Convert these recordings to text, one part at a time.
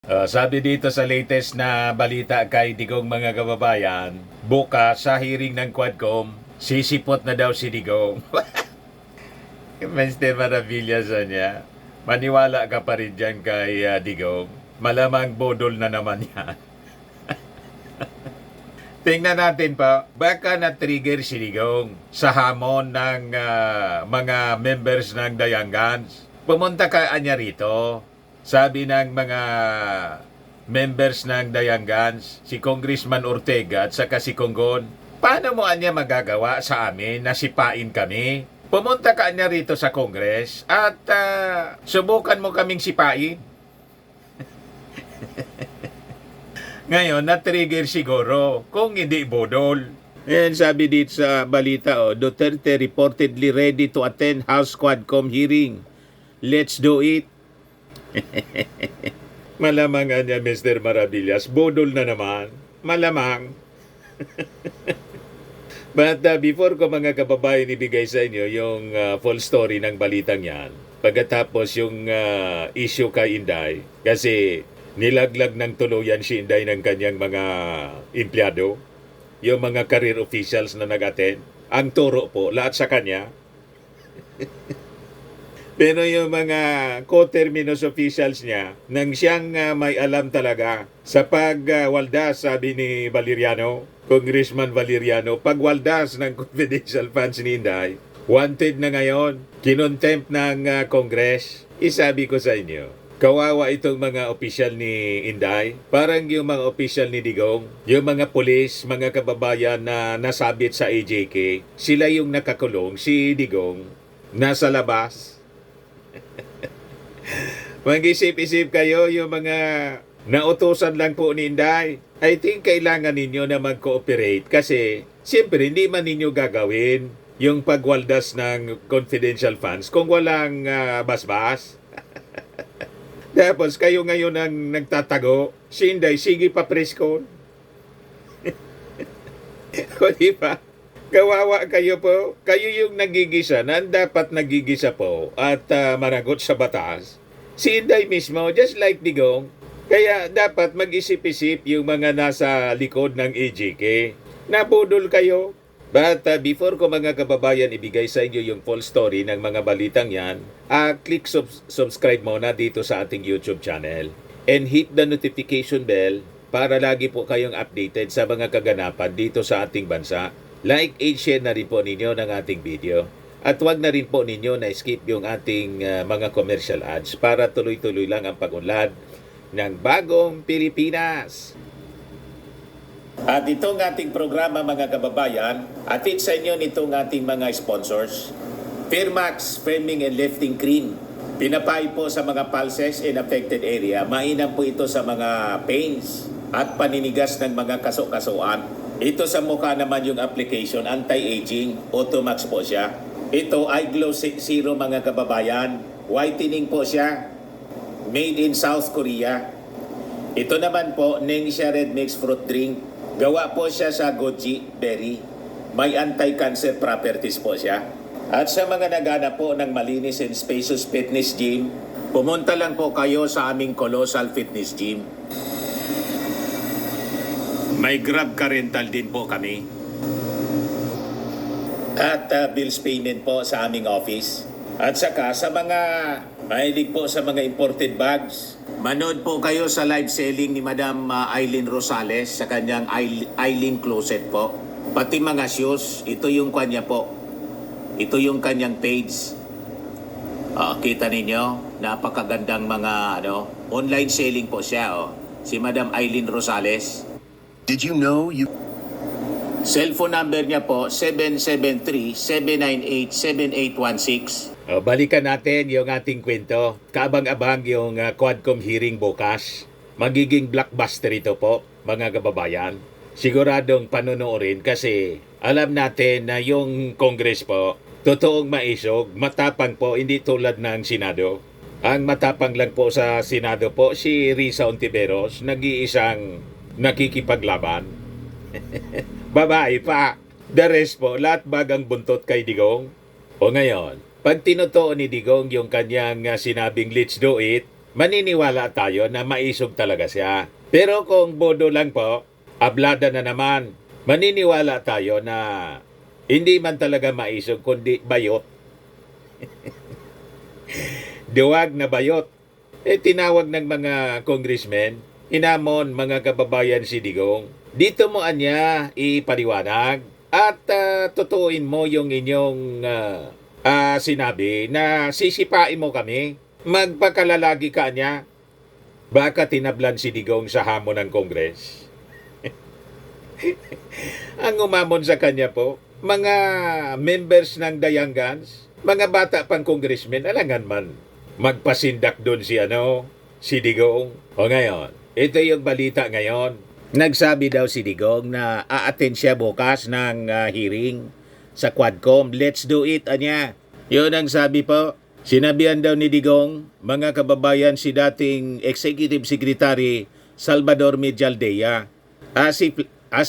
Sabi dito sa latest na balita kay Digong mga kababayan, bukas sa hearing ng Quadcom, sisipot na daw si Digong. Mr. Maravillas niya. Maniwala ka pa rin dyan kay Digong. Malamang bodol na naman yan. Tingnan natin pa, baka na-trigger si Digong sa hamon ng mga members ng Dayangans. Pumunta ka niya rito. Sabi ng mga members ng Dayangans, si Congressman Ortega at saka si Conggon, paano mo anya magagawa sa amin na sipain kami? Pumunta ka niya rito sa Congress at subukan mo kaming sipain. Ngayon, na-trigger siguro kung hindi bodol. And sabi dito sa balita, Duterte reportedly ready to attend House Quadcom hearing. Let's do it. Malamang niya, Mr. Maravillas. Bodol na naman. Malamang. But before ko mga kababayan ibigay sa inyo yung full story ng balitang yan, pagkatapos yung issue kay Inday, kasi nilaglag ng tuluyan si Inday ng kanyang mga empleyado, yung mga career officials na nag-attend, ang turo po, lahat sa kanya. Pero yung mga co-terminus officials niya, nang siyang may alam talaga sa pagwaldas, sabi ni Valeriano, Congressman Valeriano, pagwaldas ng confidential funds ni Inday, wanted na ngayon, kinontempt ng Congress. Isabi ko sa inyo, kawawa itong mga opisyal ni Inday. Parang yung mga opisyal ni Digong, yung mga pulis, mga kababayan na nasabit sa AJK, sila yung nakakulong, si Digong, nasa labas. Mag-isip-isip kayo yung mga nautusan lang po ni Inday. I think kailangan ninyo na mag-cooperate kasi siyempre hindi man ninyo gagawin yung pagwaldas ng confidential funds kung walang basbas. Tapos kayo ngayon ang nagtatago, si Inday, sige pa preskon. O diba? Kawawa kayo po. Kayo yung nagigisa na dapat nagigisa po at maragot sa batas. Si Inday mismo, just like Digong. Kaya dapat mag-isip-isip yung mga nasa likod ng AJK. Nabudol kayo. But before ko mga kababayan ibigay sa inyo yung full story ng mga balitang yan, click subscribe muna dito sa ating YouTube channel. And hit the notification bell para lagi po kayong updated sa mga kaganapan dito sa ating bansa. Like and share na rin po ninyo ng ating video. At huwag na rin po ninyo na skip yung ating mga commercial ads para tuloy-tuloy lang ang pag-unlad ng bagong Pilipinas. At itong ating programa mga kababayan, atid sa inyo nitong ating mga sponsors. Firmax Framing and Lifting Cream. Pinapay po sa mga pulses in affected area. Mainam po ito sa mga pains at paninigas ng mga kaso-kasuan. Ito sa mukha naman yung application, anti-aging, Automax po siya. Ito ay Glow Zero mga kababayan. Whitening po siya. Made in South Korea. Ito naman po, Nengxia Red Mix Fruit Drink. Gawa po siya sa goji berry. May anti-cancer properties po siya. At sa mga nagana po ng malinis and spacious fitness gym, pumunta lang po kayo sa aming Colossal Fitness Gym. May Grab car rental din po kami. At bills payment po sa aming office. At saka sa mga mahilig po sa mga imported bags, manood po kayo sa live selling ni Madam Aileen Rosales sa kanyang Aileen Closet po. Pati mga shoes, ito yung kanya po. Ito yung kanyang page. Kita ninyo, napakagandang mga online selling po siya. Si Madam Aileen Rosales. Did you know you... Cellphone number niya po, 773-798-7816. Balikan natin yung ating kwento. Kaabang-abang yung Quadcom hearing bukas. Magiging blockbuster ito po, mga kababayan. Siguradong panonoorin kasi alam natin na yung Congress po, totoong maisog, matapang po, hindi tulad ng Senado. Ang matapang lang po sa Senado po, si Risa Ontiveros, nag-iisang nakikipaglaban. Babae pa. The rest po, lahat bagang buntot kay Digong. O ngayon, pag tinutuon ni Digong yung kanyang sinabing let's do it, maniniwala tayo na maisog talaga siya. Pero kung bodo lang po, ablada na naman, maniniwala tayo na hindi man talaga maisog kundi bayot. Duwag na bayot. Tinawag ng mga congressmen, hinamon mga kababayan si Digong. Dito mo anya ipaliwanag at tutuin mo yung inyong sinabi na sisipain mo kami. Magpakalalagi ka niya. Baka tinablan si Digong sa hamon ng Kongres. Ang umamon sa kanya po, mga members ng Dayangans, mga bata pang congressmen, alangan man magpasindak doon si Digong. O ngayon, ito yung balita ngayon. Nagsabi daw si Digong na a-attend siya bukas ng hearing sa Quadcom. Let's do it, anya. Yun ang sabi po. Sinabihan daw ni Digong, mga kababayan, si dating Executive Secretary Salvador Medialdea as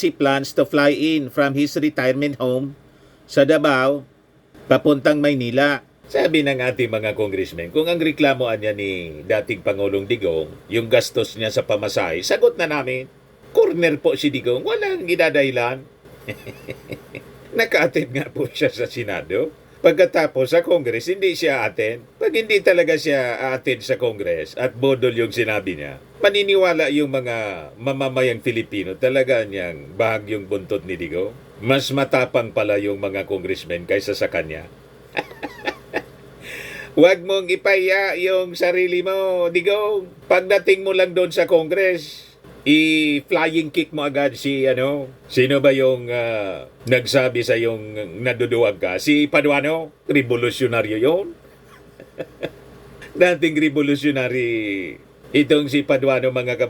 he plans to fly in from his retirement home sa Davao papuntang Maynila. Sabi ng ating mga congressmen, kung ang reklamoan niya ni dating Pangulong Digong, yung gastos niya sa pamasahe, sagot na namin. Corner po si Digong, walang idadahilan. Naka-attend nga po siya sa Senado. Pagkatapos sa Congress, hindi siya attend. Pag hindi talaga siya attend sa Congress at bodol yung sinabi niya, maniniwala yung mga mamamayang Filipino talaga niyang bahagyong buntot ni Digong. Mas matapang pala yung mga congressmen kaysa sa kanya. Huwag mong ipaya yung sarili mo, Digong. Pagdating mo lang doon sa Congress, i-flying kick mo agad sino ba yung nagsabi sa yung naduduwag ka? Si Paduano? Revolusyonaryo yon. Dating revolusyonary itong si Paduano, mga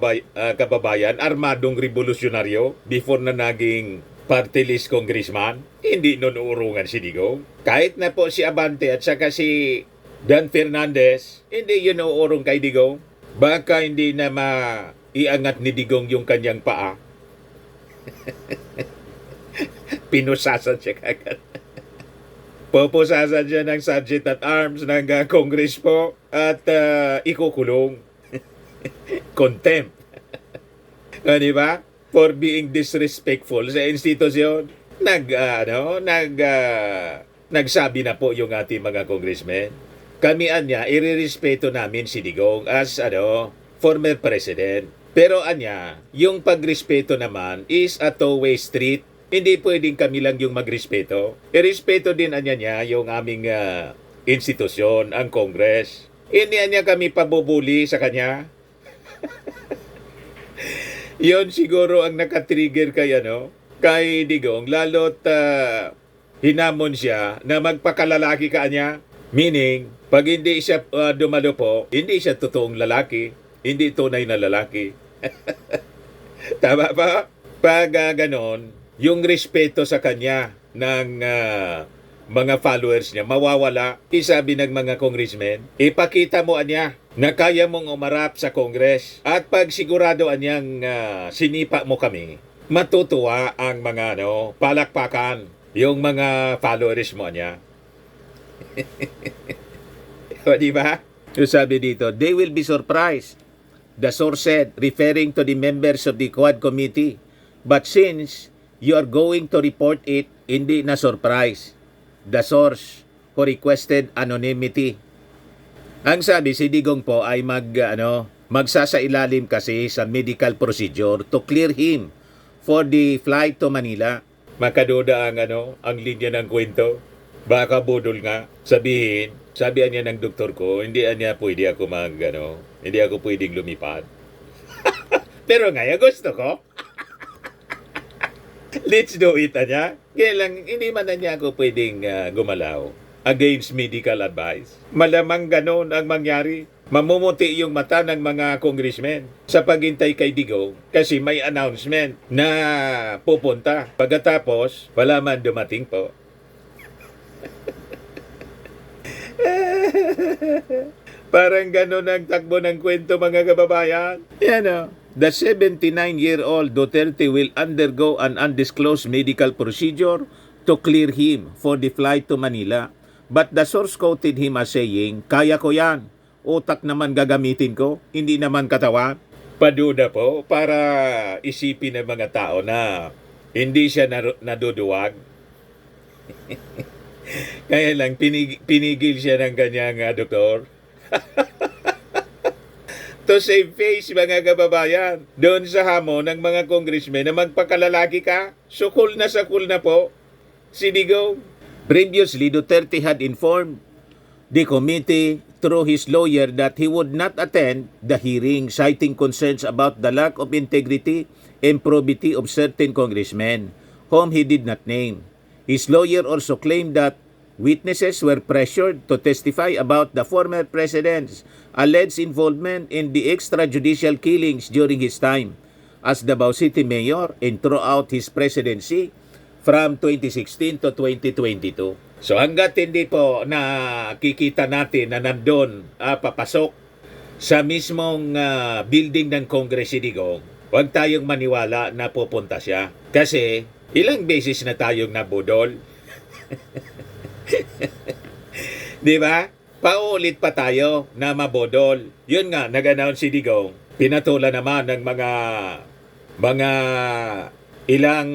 kababayan, armadong revolusyonaryo before na naging party list congressman. Hindi nun uurungan si Digong. Kahit na po si Abante at saka si Dan Fernandez, hindi yun uurong kay Digong. Baka hindi na iangat ni Digong yung kanyang paa. Pinusasan siya kagad. Pupusasan siya ng Sergeant at Arms ng Congress po at ikukulong. Contempt. Di ba? For being disrespectful sa institusyon. Nagsabi na po yung ating mga congressmen. Kami anya, irerespeto namin si Digong as former president. Pero anya, yung pagrespeto naman is a two-way street. Hindi pwedeng kami lang yung magrespeto. Irespeto din anya niya yung aming institusyon, ang Congress. Hindi anya kami pabubuli sa kanya. Yon siguro ang nakatrigger kay Digong. Lalo't hinamon siya na magpakalalaki ka anya. Meaning, pag hindi siya dumalo po, hindi siya totoong lalaki. Hindi tunay na lalaki. Tama ba? Pag ganon, yung respeto sa kanya ng mga followers niya mawawala. Isabi ng mga congressmen, ipakita mo anya na kaya mong umarap sa Congress. At pag sigurado anyang sinipa mo kami, matutuwa ang mga palakpakan, yung mga followers mo anya. O diba? So sabi dito, they will be surprised. The source said, referring to the members of the Quad Committee. But since you are going to report it, hindi na surprise. The source who requested anonymity. Ang sabi, si Digong po ay magsasailalim kasi sa medical procedure to clear him for the flight to Manila. Makaduda ang linya ng kwento. Baka budol nga. Sabihin, sabi niya ng doktor ko, hindi niya pwede ako hindi ako pwedeng lumipad. Pero ngayon gusto ko. Let's do it, anya. Kaya lang, hindi man na niya ako pwedeng gumalaw against medical advice. Malamang ganon ang mangyari. Mamumuti yung mata ng mga congressmen sa paghintay kay Digong kasi may announcement na pupunta. Pagkatapos, wala man dumating po. Parang gano'n ang takbo ng kwento, mga kababayan. The 79-year-old Duterte will undergo an undisclosed medical procedure to clear him for the flight to Manila. But the source quoted him as saying, kaya ko yan. Utak naman gagamitin ko, hindi naman katawan. Paduda po para isipin ng mga tao na hindi siya naduduwag. Kaya lang pinigil siya ng kanyang doktor. To save face, mga kababayan, doon sa hamon ng mga congressmen na magpakalalaki ka, sukul na po si Digong. Previously, Duterte had informed the committee through his lawyer that he would not attend the hearing, citing concerns about the lack of integrity and probity of certain congressmen, whom he did not name. His lawyer also claimed that witnesses were pressured to testify about the former president's alleged involvement in the extrajudicial killings during his time as Davao City Mayor and throughout his presidency from 2016 to 2022. So hanggat hindi po nakikita natin na nandun papasok sa mismong building ng Congress si Digong, huwag tayong maniwala na pupunta siya. Kasi ilang beses na tayong nabudol. Di ba? Paulit pa tayo na mabodol. Yun nga, nag-announce si Digong. Pinatula naman ng mga ilang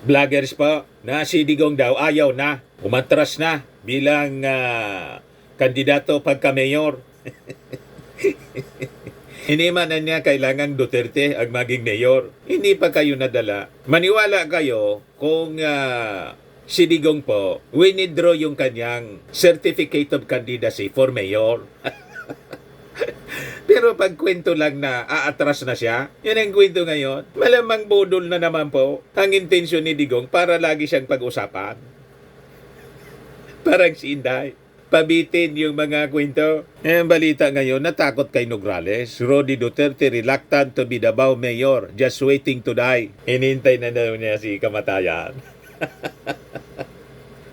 vloggers pa na si Digong daw ayaw na. Umatras na bilang kandidato pagka-mayor. Hindi man na niya kailangan Duterte ang maging mayor. Hindi pa kayo nadala. Maniwala kayo kung si Digong po, winidraw yung kanyang certificate of candidacy for mayor. Pero pag kwento lang na aatras na siya, yan ang kwento ngayon. Malamang budol na naman po ang intensyon ni Digong para lagi siyang pag-usapan. Parang si Inday. Pabitin yung mga kwento. Ang balita ngayon, natakot kay Nograles. Rody Duterte reluctant to be Davao Mayor, just waiting to die. Inintay na daw niya si kamatayan.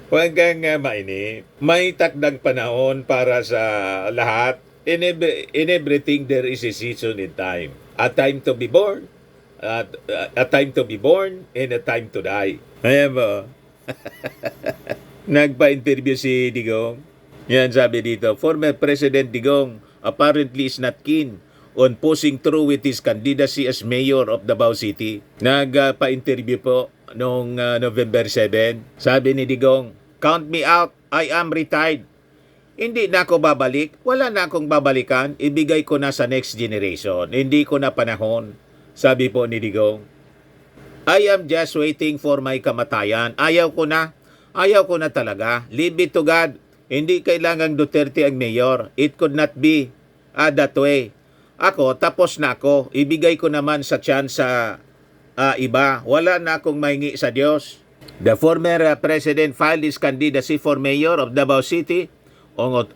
Huwag kang mainip. May takdang panahon para sa lahat. In everything there is a season and time. A time to be born, a time to be born, and a time to die. Ayan ba? Nagpa-interview si Digong. Yan sabi dito, former President Digong apparently is not keen on pushing through with his candidacy as mayor of Davao City. Nagpa-interview po noong November 7. Sabi ni Digong, count me out, I am retired. Hindi na ako babalik, wala na akong babalikan, ibigay ko na sa next generation. Hindi ko na panahon. Sabi po ni Digong, I am just waiting for my kamatayan. Ayaw ko na talaga. Leave it to God. Hindi kailangang Duterte ang mayor. It could not be that way. Ako, tapos na ako. Ibigay ko naman sa chance sa iba. Wala na akong maingi sa Diyos. The former president filed his candidacy for mayor of Davao City on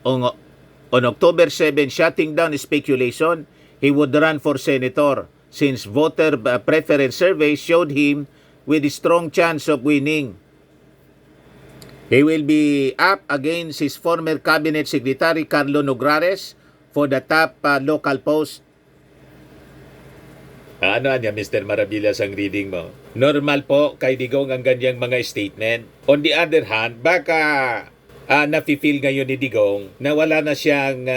October 7, shutting down speculation he would run for senator since voter preference surveys showed him with a strong chance of winning. He will be up against his former cabinet secretary Carlo Nograles for the top local post. Ano niya, Mr. Maravillas, ang reading mo? Normal po kay Digong ang ganyang mga statement. On the other hand, baka nafe-feel ngayon ni Digong na wala na siyang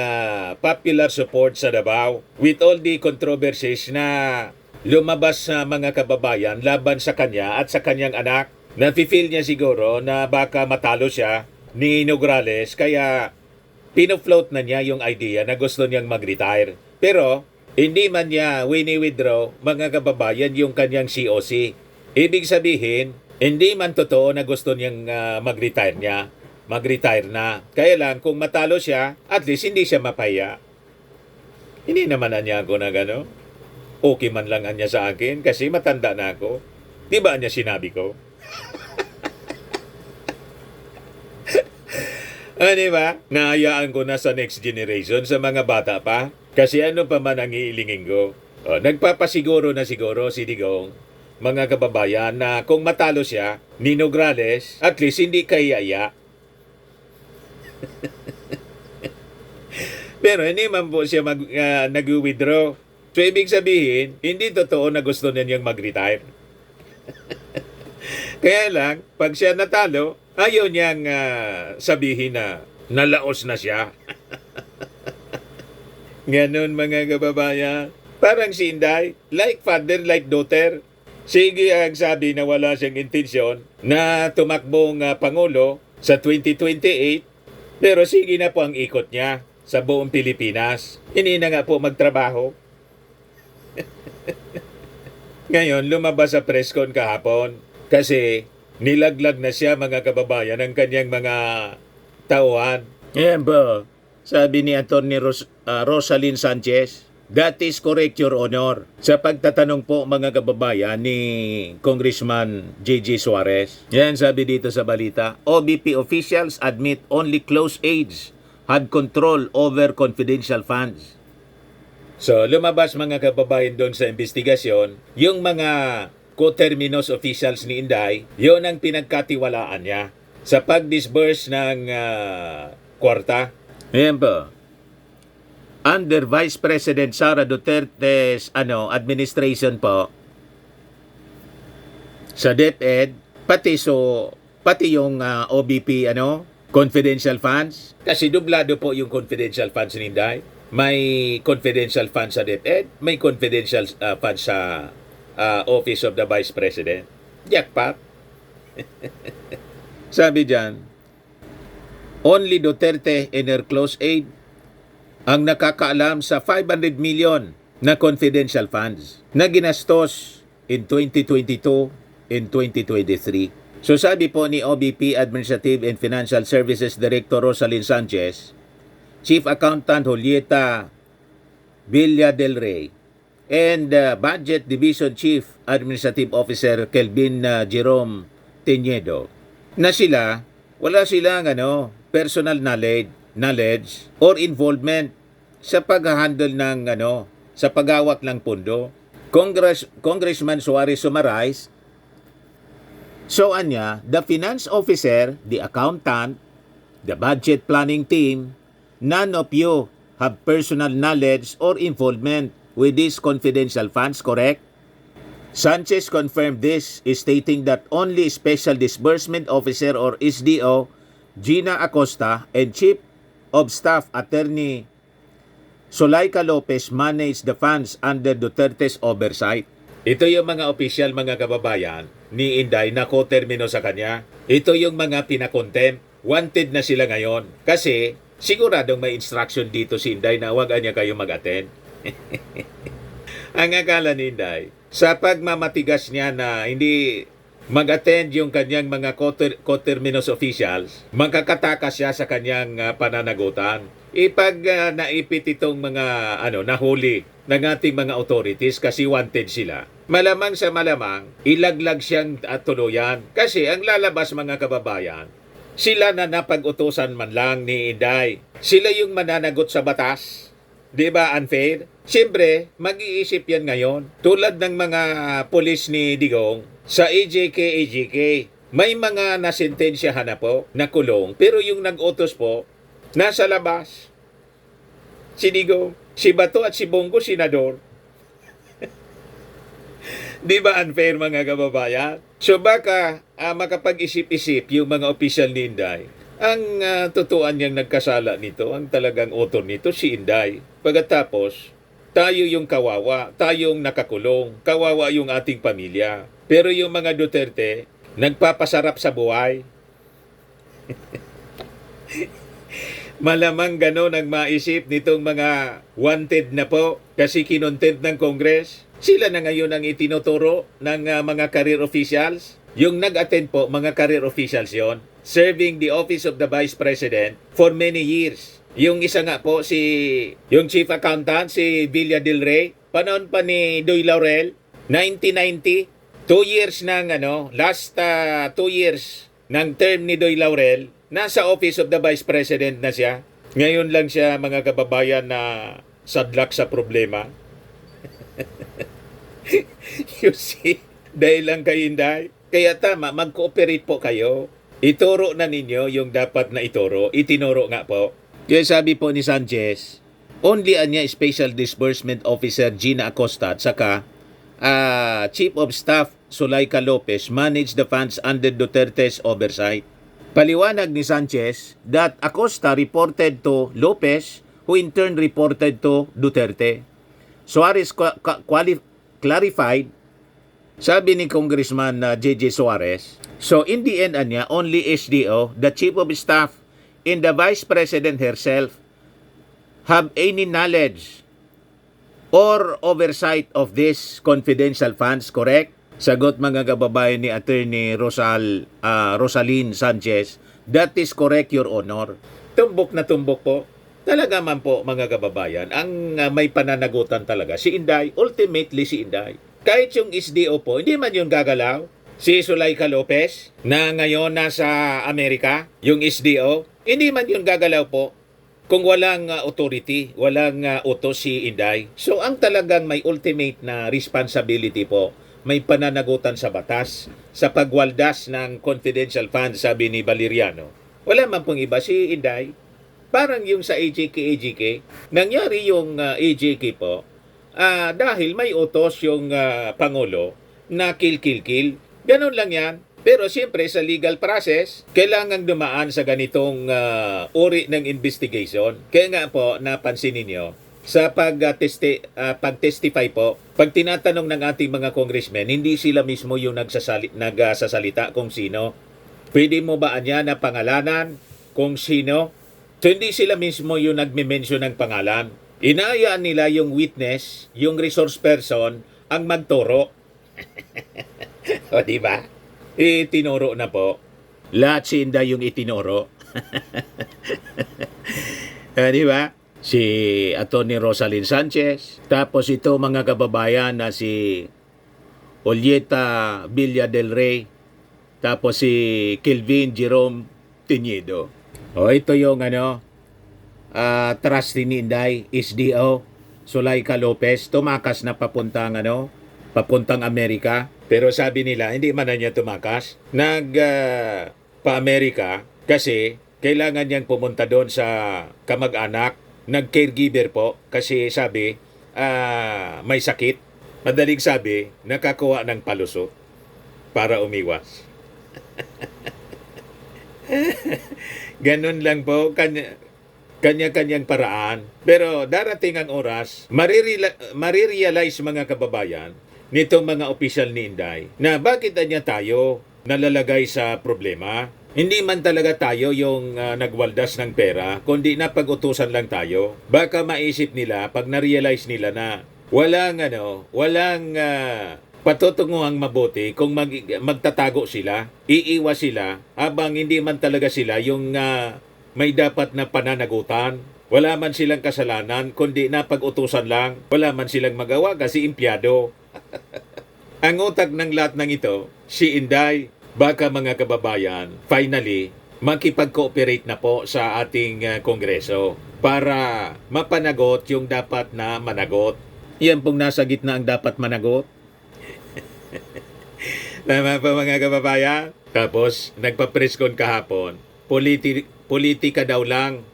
popular support sa Davao with all the controversies na lumabas sa mga kababayan laban sa kanya at sa kanyang anak. Nafe-feel niya siguro na baka matalo siya ni Nograles kaya pinofloat na niya yung idea na gusto niyang mag-retire. Pero hindi man niya wini-withdraw, mga kababayan, yung kanyang COC. Ibig sabihin, hindi man totoo na gusto niyang mag-retire na. Kaya lang, kung matalo siya, at least hindi siya mapaya. Hindi naman na niya ako na gano'n. Okay man lang niya sa akin kasi matanda na ako. Di ba niya sinabi ko? Diba? Nahayaan ko na sa next generation, sa mga bata pa. Kasi ano pa man ang iilingin ko. Nagpapasiguro na siguro si Digong, mga kababayan, na kung matalo siya, ni Nograles, at least hindi kayaya. Pero hindi man po siya nag-withdraw. So, ibig sabihin, hindi totoo na gusto na niyang mag-retire. Kaya lang, pag siya natalo, ayaw niyang sabihin na nalaos na siya. Ganon mga kababayan. Parang si Inday, like father, like daughter. Sige ang sabi na wala siyang intensyon na tumakbong Pangulo sa 2028, pero sige na po ang ikot niya sa buong Pilipinas. Hindi na nga po magtrabaho. Ngayon, lumabas sa press con kahapon kasi nilaglag na siya mga kababayan ng kanyang mga tauhan. Ayan po, sabi ni Atty. Rosalyn Sanchez, that is correct, Your Honor. Sa pagtatanong po mga kababayan ni Congressman J.J. Suarez. Yan sabi dito sa balita, OBP officials admit only close aides had control over confidential funds. So, lumabas mga kababayan doon sa investigasyon, yung mga co-terminus officials ni Inday, yun ang pinagkatiwalaan niya sa pag-disburse ng kwarta. Ayan po. Under Vice President Sara Duterte's administration po, sa DepEd, pati yung OBP confidential funds, kasi dublado po yung confidential funds ni Inday. May confidential fund sa DepEd, may confidential fund sa Office of the Vice President. Jackpot. Sabi dyan, only Duterte and her close aide ang nakakaalam sa 500 million na confidential funds na ginastos in 2022 and 2023. So sabi po ni OBP Administrative and Financial Services Director Rosalyn Sanchez, Chief Accountant Julieta Villa del Rey, and Budget Division Chief Administrative Officer Kelvin Jerome Teñedo, na wala silang personal knowledge or involvement sa pag-handle ng sa paghawak ng pondo. Congressman Suarez summarized, so anya, the finance officer, the accountant, the budget planning team, none of you have personal knowledge or involvement with these confidential funds, correct? Sanchez confirmed this, stating that only Special Disbursement Officer or SDO Gina Acosta and Chief of Staff Attorney Sulaika Lopez managed the funds under Duterte's oversight. Ito yung mga opisyal mga kababayan ni Inday na ko-termino sa kanya. Ito yung mga pinakontempt. Wanted na sila ngayon kasi siguradong may instruction dito si Inday na huwag niya kayo mag-attend. Ang akala ni Inday, sa pagmamatigas niya na hindi mag-attend yung kanyang mga co-terminus officials, magkakatakas siya sa kanyang pananagutan. Ipag naipit itong mga nahuli ng ating mga authorities kasi wanted sila, malamang sa malamang, ilaglag siyang tuluyan. Kasi ang lalabas mga kababayan, sila na napag-utusan man lang ni Inday. Sila yung mananagot sa batas. Di ba unfair? Siyempre, mag-iisip yan ngayon. Tulad ng mga pulis ni Digong sa AJK, may mga nasentensyahan na po, na kulong. Pero yung nag-utos po, nasa labas. Si Digong, si Bato at si Bongo, senador. Di ba unfair mga kababayan? So baka makapag-isip-isip yung mga opisyal ni Inday. Ang totooan niyang nagkasala nito, ang talagang author nito, si Inday. Pagkatapos, tayo yung kawawa, tayong nakakulong, kawawa yung ating pamilya. Pero yung mga Duterte, nagpapasarap sa buhay. Malamang gano'n ang maisip nitong mga wanted na po kasi kinontent ng Congress. Sila na ngayon ang itinuturo ng mga career officials. Yung nag-attend po, mga career officials yon, serving the office of the Vice President for many years. Yung isa nga po, yung Chief Accountant, si Villa del Rey, panahon pa ni Doy Laurel, 1990, 2 years ng last 2 years ng term ni Doy Laurel, nasa office of the Vice President na siya. Ngayon lang siya mga kababayan na sadlak sa problema. You see, dahil lang kay Inday. Kaya tama, mag-cooperate po kayo. Ituro na ninyo yung dapat na ituro. Itinuro nga po. Kaya sabi po ni Sanchez, only anya Special Disbursement Officer Gina Acosta at saka Chief of Staff Sulaika Lopez manage the funds under Duterte's oversight. Paliwanag ni Sanchez that Acosta reported to Lopez who in turn reported to Duterte. Suarez clarified, sabi ni Congressman J.J. Suarez, so in the end, only SDO, the Chief of Staff, and the Vice President herself have any knowledge or oversight of this confidential funds, correct? Sagot mga kababayan ni Attorney Rosalyn Sanchez, that is correct, Your Honor. Tumbok na tumbok po. Talaga man po mga kababayan, ang may pananagutan talaga si Inday, ultimately si Inday. Kahit yung SDO po, hindi man yung gagalaw. Si Zuleika Lopez na ngayon nasa Amerika, yung SDO, hindi man yung gagalaw po kung walang authority, walang utos si Inday. So ang talagang may ultimate na responsibility po, may pananagutan sa batas, sa pagwaldas ng confidential funds, sabi ni Valeriano. Wala man pong iba si Inday. Parang yung sa AJK, nangyari yung AJK po, dahil may utos yung Pangulo na kill. Ganun lang yan. Pero siyempre sa legal process, kailangan dumaan sa ganitong uri ng investigation. Kaya nga po, napansin ninyo, sa pag-testify po, pag tinatanong ng ating mga congressmen, hindi sila mismo yung nagsasalita kung sino. Pwede mo ba anya na pangalanan kung sino? So hindi sila mismo yung nagme-mention ng pangalan. Inaayaan nila yung witness, yung resource person, ang magturo. O diba? Itinuro na po. Lahat si Inday yung itinuro. Diba? Si Atty. Rosalyn Sanchez. Tapos ito mga kababayan na si Olleta Villa del Rey. Tapos si Kelvin Jerome Teñido. O ito yung trustee ni Inday, SDO, Zuleika Lopez. Tumakas na papuntang Amerika. Pero sabi nila, hindi man na niya tumakas. Pa-Amerika kasi kailangan niyang pumunta doon sa kamag-anak. Nag-caregiver po kasi sabi, may sakit. Madaling sabi, nakakuha ng palusot para umiwas. Ganun lang po, kanya-kanyang paraan. Pero darating ang oras, marirealize mga kababayan, nitong mga opisyal ni Inday, na bakit niya tayo nalalagay sa problema. Hindi man talaga tayo yung nagwaldas ng pera, kundi napag-utusan lang tayo. Baka maisip nila, pag na-realize nila na walang patutunguhang mabuti kung magtatago sila, iiwas sila, habang hindi man talaga sila yung may dapat na pananagutan. Wala man silang kasalanan, kundi napag-utusan lang. Wala man silang magawa kasi empleyado. Ang utak ng lahat ng ito, si Inday, baka mga kababayan, finally, makipag-cooperate na po sa ating Kongreso para mapanagot yung dapat na managot. Yan pong nasa gitna ang dapat managot. Tama po mga kababayan? Tapos, nagpa-press-con kahapon, politika daw lang,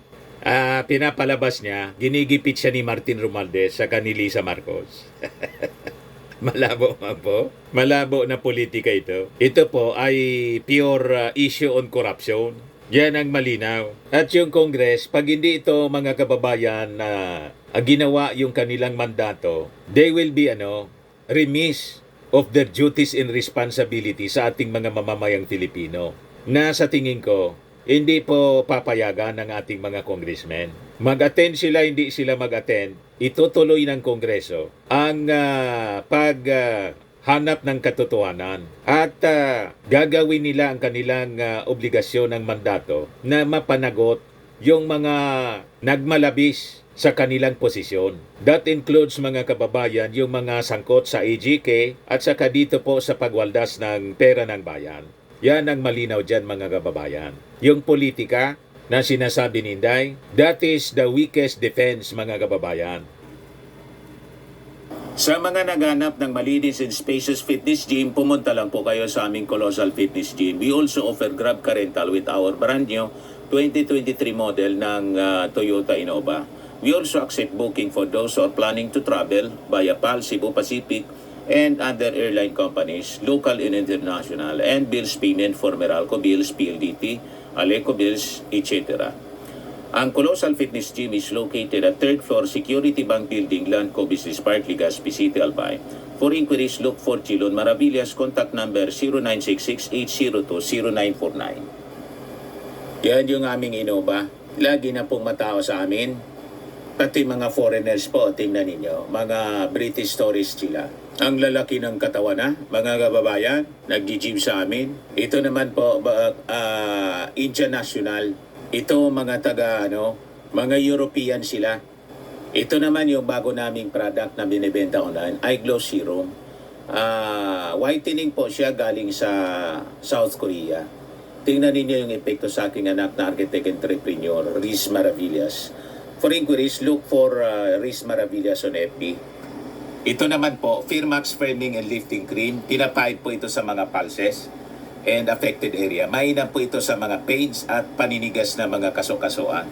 pinapalabas niya, ginigipit siya ni Martin Romualdez sa ni Lisa Marcos. Malabo man po. Malabo na politika ito. Ito po ay pure issue on corruption. Yan ang malinaw. At yung Congress, pag hindi ito mga kababayan na ginawa yung kanilang mandato, they will be remiss of their duties and responsibility sa ating mga mamamayang Filipino. Na sa tingin ko, hindi po papayagan ng ating mga congressmen. Mag-attend sila, hindi sila mag-attend, itutuloy ng Kongreso ang paghanap ng katotohanan at gagawin nila ang kanilang obligasyon ng mandato na mapanagot yung mga nagmalabis sa kanilang posisyon. That includes mga kababayan yung mga sangkot sa AGK at saka dito po sa pagwaldas ng pera ng bayan. Yan ang malinaw dyan mga kababayan. Yung politika na sinasabi ni Inday, that is the weakest defense mga kababayan. Sa mga naghanap ng malinis and spacious fitness gym, pumunta lang po kayo sa aming Colossal Fitness Gym. We also offer Grab Car Rental with our brand new 2023 model ng Toyota Innova. We also accept booking for those who are planning to travel via PAL, Cebu Pacific, and other airline companies, local and international, and bills payment for Meralco Bills, PLDT, Aleco Bills, etc. Ang Colossal Fitness Gym is located at 3rd floor Security Bank Building, Lanco Business Park, Legazpi City, Albay. For inquiries, look for Chilon Maravillas. Contact number 0966-802-0949. Yan yung aming Innova. Lagi na pong matao sa amin. Pati mga foreigners po, tingnan ninyo. Mga British tourists sila. Ang lalaki ng katawan na, mga kababayan, nag-gym sa amin. Ito naman po, Indian National. Ito mga mga European sila. Ito naman yung bago naming product na binibenta online, Eye Glow Serum. Whitening po siya galing sa South Korea. Tingnan ninyo yung epekto sa aking anak na architect entrepreneur, Riz Maravillas. For inquiries, look for Riz Maravillas on FB. Ito naman po, Firmax Firming and Lifting Cream. Pinapahid po ito sa mga pulses and affected area. Mainam po ito sa mga pains at paninigas na mga kasukasuan.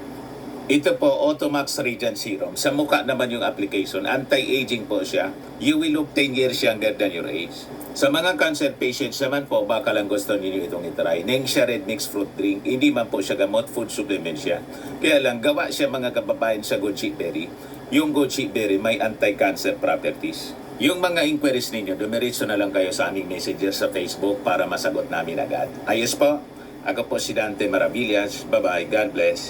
Ito po, Automax Radiant Serum. Sa mukha naman yung application. Anti-aging po siya. You will look 10 years younger than your age. Sa mga cancer patients naman po, baka lang gusto niyo itong itry. Nengxia Red Mix Fruit Drink. Hindi man po siya gamot, food supplement siya. Kaya lang, gawa siya mga kababayan sa goji berry. Yung goji berry may anti-cancer properties. Yung mga inquiries ninyo, dumiretso na lang kayo sa aming messenger sa Facebook para masagot namin agad. Ayos po. Ako po si Dante Maravillas. Bye-bye. God bless.